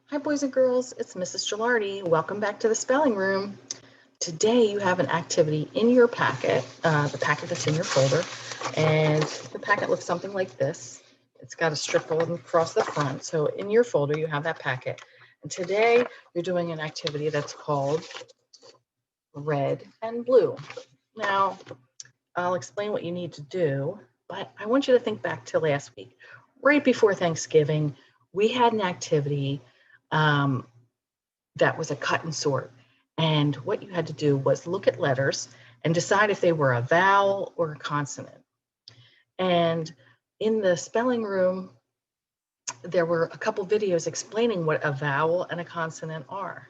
Hi, boys and girls. It's Mrs. Gilardi. Welcome back to the spelling room. Today you have an activity in your packet, the packet that's in your folder, and the packet looks something like this. It's got a strip going across the front. So in your folder, you have that packet. And today you're doing an activity that's called red and blue. Now, I'll explain what you need to do, but I want you to think back to last week. Right before Thanksgiving, we had an activity that was a cut and sort. And what you had to do was look at letters and decide if they were a vowel or a consonant. And in the spelling room, there were a couple videos explaining what a vowel and a consonant are.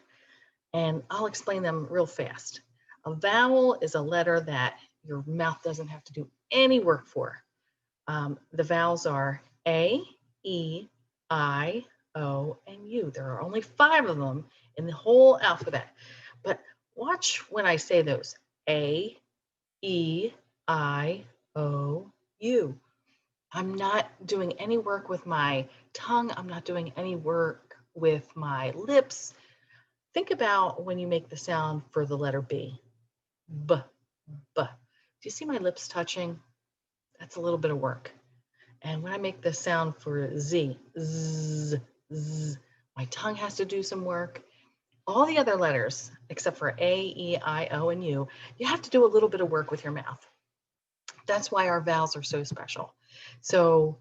And I'll explain them real fast. A vowel is a letter that your mouth doesn't have to do any work for. The vowels are A, E, I, O, and U. There are only 5 of them in the whole alphabet. But watch when I say those. A, E, I, O, U. I'm not doing any work with my tongue. I'm not doing any work with my lips. Think about when you make the sound for the letter B. B, B. Do you see my lips touching? That's a little bit of work. And when I make the sound for Z, Z, Z, my tongue has to do some work. All the other letters, except for A, E, I, O, and U, you have to do a little bit of work with your mouth. That's why our vowels are so special. So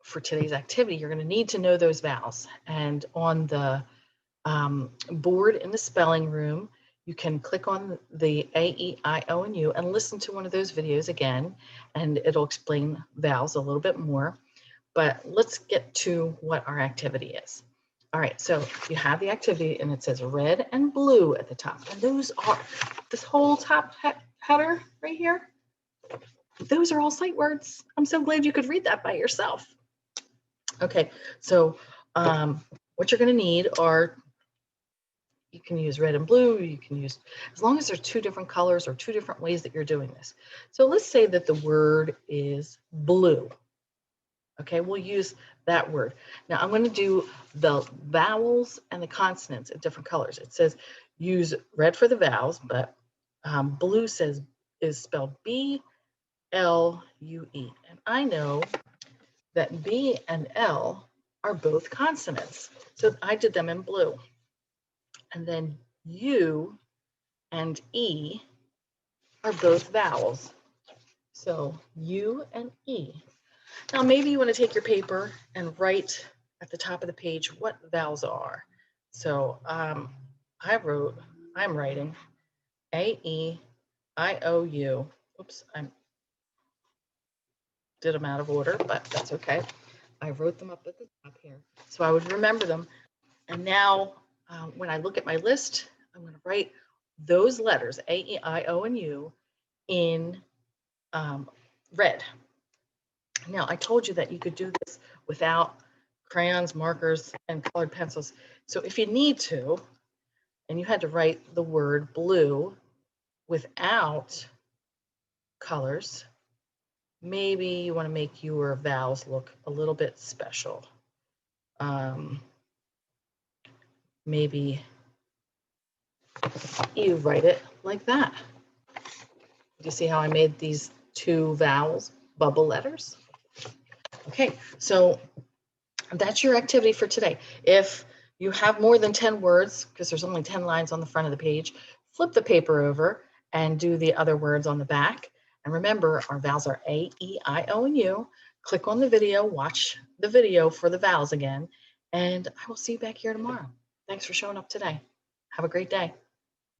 for today's activity, you're going to need to know those vowels. And on the board in the spelling room, you can click on the A, E, I, O, and U and listen to one of those videos again, and it'll explain vowels a little bit more. But let's get to what our activity is. All right, so you have the activity and it says red and blue at the top. And those are, this whole top header right here, those are all sight words. I'm so glad you could read that by yourself. Okay, so what you're gonna need are, you can use red and blue, you can use, as long as there's 2 different colors or 2 different ways that you're doing this. So let's say that the word is blue. Okay, we'll use that word. Now I'm going to do the vowels and the consonants in different colors. It says use red for the vowels, but blue says is spelled B-L-U-E. And I know that B and L are both consonants. So I did them in blue. And then U and E are both vowels. So U and E. Now, maybe you want to take your paper and write at the top of the page what vowels are. So I'm writing A-E-I-O-U. Oops, I did them out of order, but that's okay. I wrote them up at the top here, so I would remember them. And now when I look at my list, I'm going to write those letters, A-E-I-O, and U, in red. Now, I told you that you could do this without crayons, markers, and colored pencils. So if you need to, and you had to write the word blue without colors, maybe you want to make your vowels look a little bit special. Maybe you write it like that. Do you see how I made these 2 vowels bubble letters? Okay, so that's your activity for today. If you have more than 10 words, because there's only 10 lines on the front of the page, flip the paper over and do the other words on the back. And remember, our vowels are A, E, I, O, and U. Click on the video, watch the video for the vowels again, and I will see you back here tomorrow. Thanks for showing up today. Have a great day.